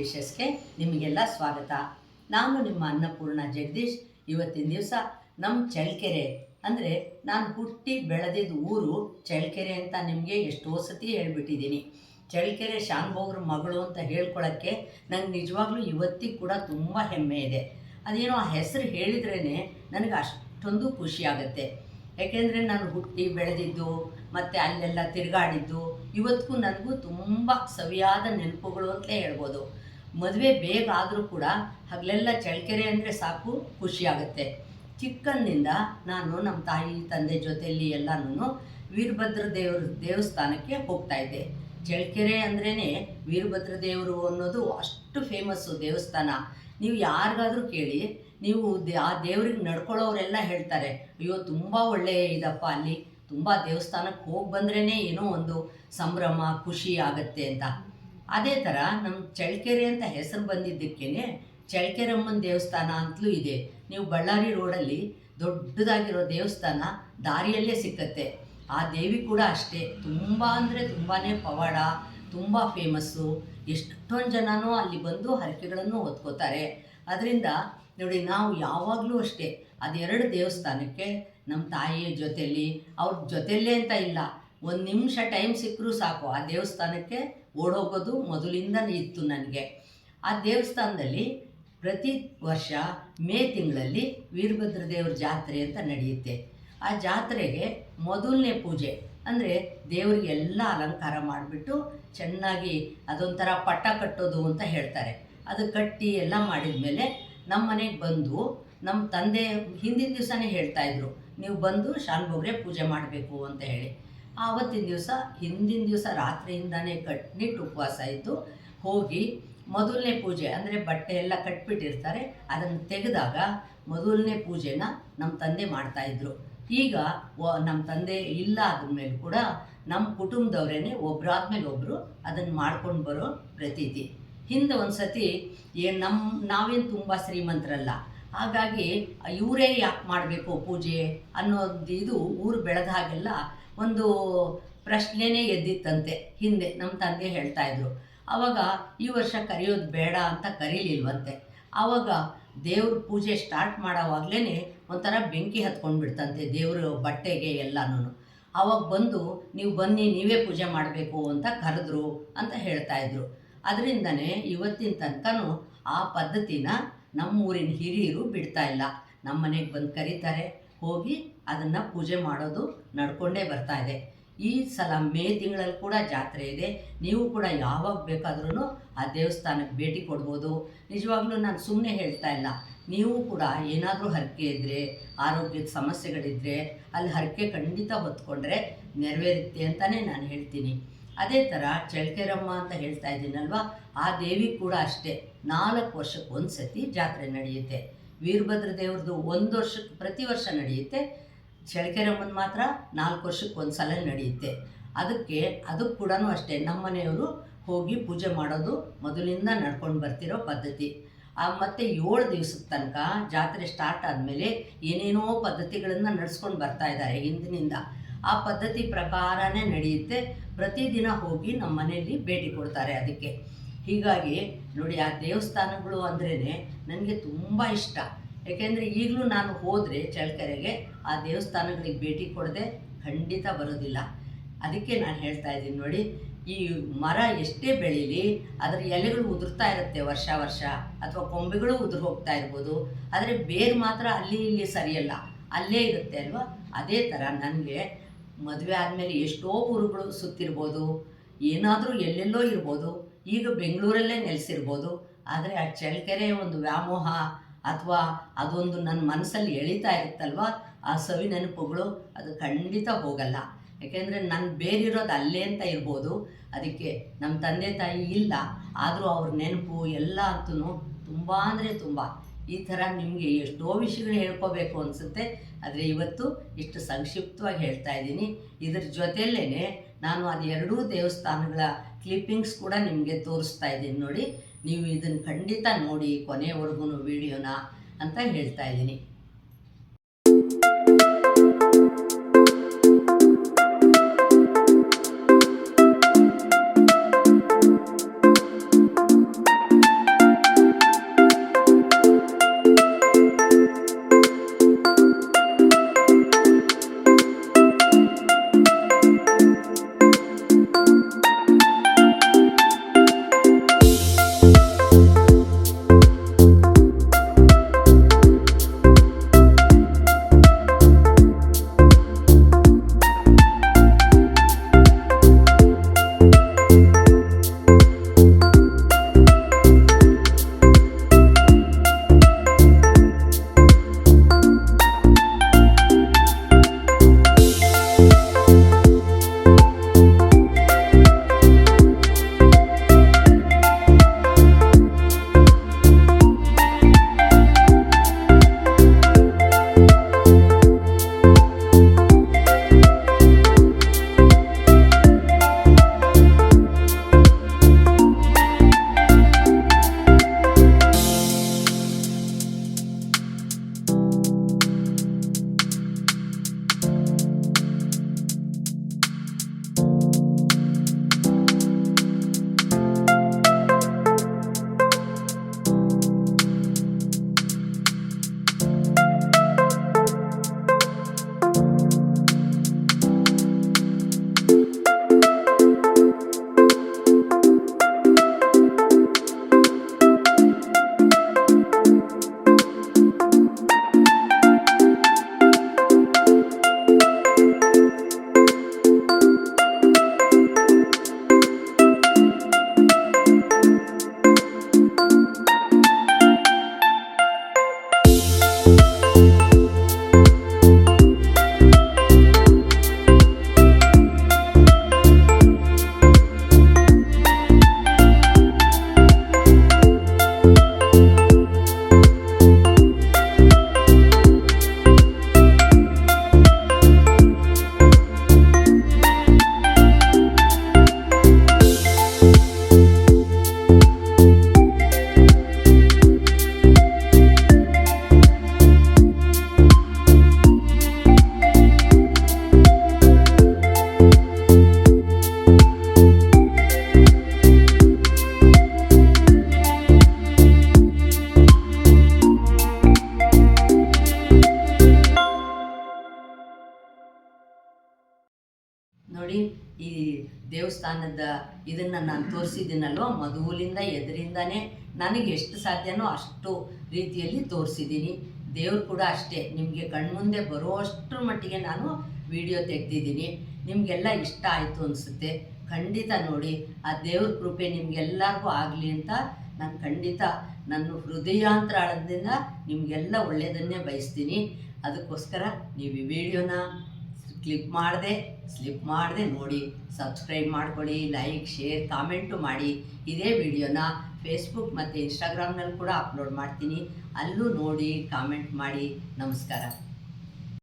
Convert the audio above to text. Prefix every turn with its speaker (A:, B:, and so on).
A: ಡಿಲಿಷಸ್ಗೆ ನಿಮಗೆಲ್ಲ ಸ್ವಾಗತ. ನಾನು ನಿಮ್ಮ ಅನ್ನಪೂರ್ಣ ಜಗದೀಶ್. ಇವತ್ತಿನ ದಿವಸ ನಮ್ಮ ಚಳ್ಳಕೆರೆ ಅಂದರೆ ನಾನು ಹುಟ್ಟಿ ಬೆಳೆದಿದ್ದ ಊರು ಚಳ್ಳಕೆರೆ ಅಂತ ನಿಮಗೆ ಎಷ್ಟೋ ಸತಿ ಹೇಳ್ಬಿಟ್ಟಿದ್ದೀನಿ. ಚಳ್ಳಕೆರೆ ಶಾನುಭೋಗ್ರ ಮಗಳು ಅಂತ ಹೇಳ್ಕೊಳ್ಳೋಕ್ಕೆ ನಂಗೆ ನಿಜವಾಗ್ಲೂ ಇವತ್ತಿಗೆ ಕೂಡ ತುಂಬ ಹೆಮ್ಮೆ ಇದೆ. ಅದೇನೋ ಆ ಹೆಸರು ಹೇಳಿದ್ರೇ ನನಗೆ ಅಷ್ಟೊಂದು ಖುಷಿಯಾಗತ್ತೆ. ಯಾಕೆಂದರೆ ನಾನು ಹುಟ್ಟಿ ಬೆಳೆದಿದ್ದು ಮತ್ತು ಅಲ್ಲೆಲ್ಲ ತಿರುಗಾಡಿದ್ದು ಇವತ್ತಿಗೂ ನನಗೂ ತುಂಬ ಸವಿಯಾದ ನೆನಪುಗಳು ಅಂತಲೇ ಹೇಳ್ಬೋದು. ಮದುವೆ ಬೇಗ ಆದರೂ ಕೂಡ ಹಗಲೆಲ್ಲ ಚಳ್ಳಕೆರೆ ಅಂದರೆ ಸಾಕು ಖುಷಿಯಾಗುತ್ತೆ. ಚಿಕ್ಕಂದಿನಿಂದ ನಾನು ನಮ್ಮ ತಾಯಿ ತಂದೆ ಜೊತೆಯಲ್ಲಿ ಎಲ್ಲನೂ ವೀರಭದ್ರ ದೇವಸ್ಥಾನಕ್ಕೆ ಹೋಗ್ತಾಯಿದ್ದೆ. ಚಳ್ಳಕೆರೆ ಅಂದ್ರೇ ವೀರಭದ್ರ ದೇವರು ಅನ್ನೋದು ಅಷ್ಟು ಫೇಮಸ್ಸು ದೇವಸ್ಥಾನ. ನೀವು ಯಾರಿಗಾದರೂ ಕೇಳಿ, ನೀವು ಆ ದೇವ್ರಿಗೆ ನಡ್ಕೊಳ್ಳೋರೆಲ್ಲ ಹೇಳ್ತಾರೆ, ಅಯ್ಯೋ ತುಂಬ ಒಳ್ಳೆಯ ಇದಪ್ಪ, ಅಲ್ಲಿ ತುಂಬ ದೇವಸ್ಥಾನಕ್ಕೆ ಹೋಗಿ ಬಂದ್ರೇ ಏನೋ ಒಂದು ಸಂಭ್ರಮ ಖುಷಿ ಆಗುತ್ತೆ ಅಂತ. ಅದೇ ಥರ ನಮ್ಮ ಚಳ್ಳಕೆರೆ ಅಂತ ಹೆಸರು ಬಂದಿದ್ದಕ್ಕೇ ಚಳ್ಳಕೆರಮ್ಮನ ದೇವಸ್ಥಾನ ಅಂತಲೂ ಇದೆ. ನೀವು ಬಳ್ಳಾರಿ ರೋಡಲ್ಲಿ ದೊಡ್ಡದಾಗಿರೋ ದೇವಸ್ಥಾನ ದಾರಿಯಲ್ಲೇ ಸಿಕ್ಕತ್ತೆ. ಆ ದೇವಿ ಕೂಡ ಅಷ್ಟೇ ತುಂಬ ಅಂದರೆ ತುಂಬಾ ಪವಾಡ, ತುಂಬ ಫೇಮಸ್ಸು. ಎಷ್ಟೊಂದು ಜನನೂ ಅಲ್ಲಿ ಬಂದು ಹರಕೆಗಳನ್ನು ಹೊತ್ಕೋತಾರೆ. ಅದರಿಂದ ನೋಡಿ, ನಾವು ಯಾವಾಗಲೂ ಅಷ್ಟೇ ಅದೆರಡು ದೇವಸ್ಥಾನಕ್ಕೆ ನಮ್ಮ ತಾಯಿಯ ಜೊತೆಯಲ್ಲಿ, ಅವ್ರ ಜೊತೆಯಲ್ಲೇ ಅಂತ ಇಲ್ಲ, ಒಂದು ನಿಮಿಷ ಟೈಮ್ ಸಿಕ್ಕರೂ ಸಾಕು ಆ ದೇವಸ್ಥಾನಕ್ಕೆ ಓಡೋಗೋದು ಮೊದಲಿಂದ ಇತ್ತು ನನಗೆ. ಆ ದೇವಸ್ಥಾನದಲ್ಲಿ ಪ್ರತಿ ವರ್ಷ ಮೇ ತಿಂಗಳಲ್ಲಿ ವೀರಭದ್ರ ದೇವ್ರ ಜಾತ್ರೆ ಅಂತ ನಡೆಯುತ್ತೆ. ಆ ಜಾತ್ರೆಗೆ ಮೊದಲನೇ ಪೂಜೆ ಅಂದರೆ ದೇವರಿಗೆಲ್ಲ ಅಲಂಕಾರ ಮಾಡಿಬಿಟ್ಟು ಚೆನ್ನಾಗಿ ಅದೊಂಥರ ಪಟ್ಟ ಕಟ್ಟೋದು ಅಂತ ಹೇಳ್ತಾರೆ. ಅದು ಕಟ್ಟಿ ಎಲ್ಲ ಮಾಡಿದ ಮೇಲೆ ನಮ್ಮ ಮನೆಗೆ ಬಂದು ನಮ್ಮ ತಂದೆ ಹಿಂದಿನ ದಿವಸನೇ ಹೇಳ್ತಾಯಿದ್ರು, ನೀವು ಬಂದು ಶಾನುಭೋಗ್ರೆ ಪೂಜೆ ಮಾಡಬೇಕು ಅಂತ ಹೇಳಿ. ಹಿಂದಿನ ದಿವಸ ರಾತ್ರಿಯಿಂದನೇ ಕಟ್ನಿಟ್ಟು ಉಪವಾಸ ಇದ್ದು ಹೋಗಿ ಮೊದಲನೇ ಪೂಜೆ ಅಂದರೆ ಬಟ್ಟೆ ಎಲ್ಲ ಕಟ್ಬಿಟ್ಟಿರ್ತಾರೆ, ಅದನ್ನು ತೆಗೆದಾಗ ಮೊದಲನೇ ಪೂಜೆನ ನಮ್ಮ ತಂದೆ ಮಾಡ್ತಾಯಿದ್ರು. ಈಗ ನಮ್ಮ ತಂದೆ ಇಲ್ಲ ಆದಮೇಲೆ ಕೂಡ ನಮ್ಮ ಕುಟುಂಬದವರೇ ಒಬ್ಬರಾದ್ಮೇಲೆ ಒಬ್ಬರು ಅದನ್ನು ಮಾಡ್ಕೊಂಡು ಬರೋ ಪ್ರತೀತಿ. ಹಿಂದೆ ಒಂದು ಸತಿ ನಾವೇನು ತುಂಬ ಶ್ರೀಮಂತರಲ್ಲ, ಹಾಗಾಗಿ ಇವರೇ ಯಾಕೆ ಮಾಡಬೇಕು ಪೂಜೆ ಅನ್ನೋದು ಇದು ಊರು ಬೆಳೆದ ಹಾಗೆಲ್ಲ ಒಂದು ಪ್ರಶ್ನೆನೇ ಎದ್ದಿತ್ತಂತೆ. ಹಿಂದೆ ನಮ್ಮ ತಂದೆ ಹೇಳ್ತಾಯಿದ್ರು. ಆವಾಗ ಈ ವರ್ಷ ಕರೆಯೋದು ಬೇಡ ಅಂತ ಕರೀಲಿಲ್ವಂತೆ. ಆವಾಗ ದೇವ್ರ ಪೂಜೆ ಸ್ಟಾರ್ಟ್ ಮಾಡೋವಾಗಲೇ ಒಂಥರ ಬೆಂಕಿ ಹತ್ಕೊಂಡು ಬಿಡ್ತಂತೆ ದೇವ್ರ ಬಟ್ಟೆಗೆ ಎಲ್ಲನೂ. ಆವಾಗ ಬಂದು ನೀವು ಬನ್ನಿ ನೀವೇ ಪೂಜೆ ಮಾಡಬೇಕು ಅಂತ ಕರೆದ್ರು ಅಂತ ಹೇಳ್ತಾಯಿದ್ರು. ಅದರಿಂದನೇ ಇವತ್ತಿನ ತನಕನೂ ಆ ಪದ್ಧತಿನ ನಮ್ಮೂರಿನ ಹಿರಿಯರು ಬಿಡ್ತಾಯಿಲ್ಲ. ನಮ್ಮ ಮನೆಗೆ ಬಂದು ಕರೀತಾರೆ, ಹೋಗಿ ಅದನ್ನು ಪೂಜೆ ಮಾಡೋದು ನಡ್ಕೊಂಡೇ ಬರ್ತಾಯಿದೆ. ಈ ಸಲ ಮೇ ತಿಂಗಳಲ್ಲಿ ಕೂಡ ಜಾತ್ರೆ ಇದೆ. ನೀವು ಕೂಡ ಯಾವಾಗ ಬೇಕಾದ್ರೂ ಆ ದೇವಸ್ಥಾನಕ್ಕೆ ಭೇಟಿ ಕೊಡ್ಬೋದು. ನಿಜವಾಗ್ಲೂ ನಾನು ಸುಮ್ಮನೆ ಹೇಳ್ತಾ ಇಲ್ಲ, ನೀವು ಕೂಡ ಏನಾದರೂ ಹರಕೆ ಇದ್ದರೆ, ಆರೋಗ್ಯದ ಸಮಸ್ಯೆಗಳಿದ್ದರೆ ಅಲ್ಲಿ ಹರಕೆ ಖಂಡಿತ ಹೊತ್ಕೊಂಡ್ರೆ ನೆರವೇರುತ್ತೆ ಅಂತಲೇ ನಾನು ಹೇಳ್ತೀನಿ. ಅದೇ ಥರ ಚಳ್ಳಕೆರಮ್ಮ ಅಂತ ಹೇಳ್ತಾ ಇದ್ದೀನಲ್ವ, ಆ ದೇವಿ ಕೂಡ ಅಷ್ಟೇ 4 ವರ್ಷಕ್ಕೆ ಒಂದು ಸತಿ ಜಾತ್ರೆ ನಡೆಯುತ್ತೆ. ವೀರಭದ್ರ ದೇವ್ರದ್ದು 1 ವರ್ಷಕ್ಕೆ ಪ್ರತಿ ವರ್ಷ ನಡೆಯುತ್ತೆ. ಚಳ್ಳಕೆರಮ್ಮನ ಮಾತ್ರ 4 ವರ್ಷಕ್ಕೆ ಒಂದು ಸಲ ನಡೆಯುತ್ತೆ. ಅದಕ್ಕೆ ಕೂಡ ಅಷ್ಟೇ ನಮ್ಮ ಮನೆಯವರು ಹೋಗಿ ಪೂಜೆ ಮಾಡೋದು ಮೊದಲಿಂದ ನಡ್ಕೊಂಡು ಬರ್ತಿರೋ ಪದ್ಧತಿ. ಮತ್ತು 7 ದಿವಸದ ತನಕ ಜಾತ್ರೆ ಸ್ಟಾರ್ಟ್ ಆದಮೇಲೆ ಏನೇನೋ ಪದ್ಧತಿಗಳನ್ನು ನಡೆಸ್ಕೊಂಡು ಬರ್ತಾ ಇದ್ದಾರೆ ಹಿಂದಿನಿಂದ. ಆ ಪದ್ಧತಿ ಪ್ರಕಾರನೇ ನಡೆಯುತ್ತೆ. ಪ್ರತಿದಿನ ಹೋಗಿ ನಮ್ಮ ಮನೆಯಲ್ಲಿ ಭೇಟಿ ಕೊಡ್ತಾರೆ ಅದಕ್ಕೆ. ಹೀಗಾಗಿ ನೋಡಿ, ಆ ದೇವಸ್ಥಾನಗಳು ಅಂದ್ರೇ ನನಗೆ ತುಂಬ ಇಷ್ಟ. ಏಕೆಂದರೆ ಈಗಲೂ ನಾನು ಹೋದರೆ ಚಳ್ಳಕೆರೆಗೆ ಆ ದೇವಸ್ಥಾನಗಳಿಗೆ ಭೇಟಿ ಕೊಡದೆ ಖಂಡಿತ ಬರೋದಿಲ್ಲ. ಅದಕ್ಕೆ ನಾನು ಹೇಳ್ತಾ ಇದ್ದೀನಿ ನೋಡಿ, ಈ ಮರ ಎಷ್ಟೇ ಬೆಳೀಲಿ ಅದರ ಎಲೆಗಳು ಉದುರ್ತಾ ಇರುತ್ತೆ ವರ್ಷ ಅಥವಾ ಕೊಂಬೆಗಳು ಉದುರು ಹೋಗ್ತಾ ಇರ್ಬೋದು, ಆದರೆ ಬೇರು ಮಾತ್ರ ಅಲ್ಲಿ ಇಲ್ಲಿ ಸರಿಯಲ್ಲ, ಅಲ್ಲೇ ಇರುತ್ತೆ ಅಲ್ವಾ. ಅದೇ ಥರ ನನಗೆ ಮದುವೆ ಆದಮೇಲೆ ಎಷ್ಟೋ ಊರುಗಳು ಸುತ್ತಿರ್ಬೋದು, ಏನಾದರೂ ಎಲ್ಲೆಲ್ಲೋ ಇರ್ಬೋದು, ಈಗ ಬೆಂಗಳೂರಲ್ಲೇ ನೆಲೆಸಿರ್ಬೋದು, ಆದರೆ ಆ ಚಳ್ಳಕೆರೆ ಒಂದು ವ್ಯಾಮೋಹ ಅಥವಾ ಅದೊಂದು ನನ್ನ ಮನಸ್ಸಲ್ಲಿ ಎಳೀತಾ ಇರುತ್ತಲ್ವ, ಆ ಸವಿ ನೆನಪುಗಳು ಅದು ಖಂಡಿತ ಹೋಗಲ್ಲ. ಯಾಕೆಂದರೆ ನನ್ನ ಬೇರಿರೋದು ಅಲ್ಲೇ ಅಂತ ಇರ್ಬೋದು. ಅದಕ್ಕೆ ನಮ್ಮ ತಂದೆ ತಾಯಿ ಇಲ್ಲ, ಆದರೂ ಅವ್ರ ನೆನಪು ಎಲ್ಲ ಅಂತೂ ತುಂಬ ಅಂದರೆ ತುಂಬ. ಈ ಥರ ನಿಮಗೆ ಎಷ್ಟೋ ವಿಷಯಗಳು ಹೇಳ್ಕೋಬೇಕು ಅನಿಸುತ್ತೆ, ಆದರೆ ಇವತ್ತು ಇಷ್ಟು ಸಂಕ್ಷಿಪ್ತವಾಗಿ ಹೇಳ್ತಾ ಇದ್ದೀನಿ. ಇದ್ರ ಜೊತೆಯಲ್ಲೇ ನಾನು ಅದು 2 ದೇವಸ್ಥಾನಗಳ ಕ್ಲಿಪ್ಪಿಂಗ್ಸ್ ಕೂಡ ನಿಮಗೆ ತೋರಿಸ್ತಾ ಇದ್ದೀನಿ ನೋಡಿ. ನೀವು ಇದನ್ನು ಖಂಡಿತ ನೋಡಿ ಕೊನೆವರೆಗೂ ವಿಡಿಯೋನ ಅಂತ ಹೇಳ್ತಾ ಇದ್ದೀನಿ. ನೋಡಿ ಈ ದೇವಸ್ಥಾನದ ಇದನ್ನು ನಾನು ತೋರಿಸಿದ್ದೀನಲ್ವ, ಮೊದಲಿಂದ ಎದುರಿಂದನೇ ನನಗೆ ಎಷ್ಟು ಸಾಧ್ಯನೋ ಅಷ್ಟು ರೀತಿಯಲ್ಲಿ ತೋರಿಸಿದ್ದೀನಿ. ದೇವ್ರು ಕೂಡ ಅಷ್ಟೇ, ನಿಮಗೆ ಕಣ್ಮುಂದೆ ಬರುವಷ್ಟರ ಮಟ್ಟಿಗೆ ನಾನು ವಿಡಿಯೋ ತೆಗೆದಿದ್ದೀನಿ. ನಿಮಗೆಲ್ಲ ಇಷ್ಟ ಆಯಿತು ಅನಿಸುತ್ತೆ. ಖಂಡಿತ ನೋಡಿ, ಆ ದೇವ್ರ ಕೃಪೆ ನಿಮಗೆಲ್ಲರಿಗೂ ಆಗಲಿ ಅಂತ ನಾನು ಖಂಡಿತ ನನ್ನ ಹೃದಯಾಂತರಾಳದಿಂದ ನಿಮಗೆಲ್ಲ ಒಳ್ಳೆಯದನ್ನೇ ಬಯಸ್ತೀನಿ. ಅದಕ್ಕೋಸ್ಕರ ನೀವು ಈ ವಿಡಿಯೋನ ಸ್ಲಿಪ್ ಮಾಡದೆ ನೋಡಿ, ಸಬ್ಸ್ಕ್ರೈಬ್ ಮಾಡ್ಕೊಳ್ಳಿ, ಲೈಕ್, ಶೇರ್, ಕಾಮೆಂಟು ಮಾಡಿ. ಇದೇ ವಿಡಿಯೋನ ಫೇಸ್ಬುಕ್ ಮತ್ತು ಇನ್ಸ್ಟಾಗ್ರಾಮ್ನಲ್ಲಿ ಕೂಡ ಅಪ್ಲೋಡ್ ಮಾಡ್ತೀನಿ, ಅಲ್ಲೂ ನೋಡಿ ಕಾಮೆಂಟ್ ಮಾಡಿ. ನಮಸ್ಕಾರ.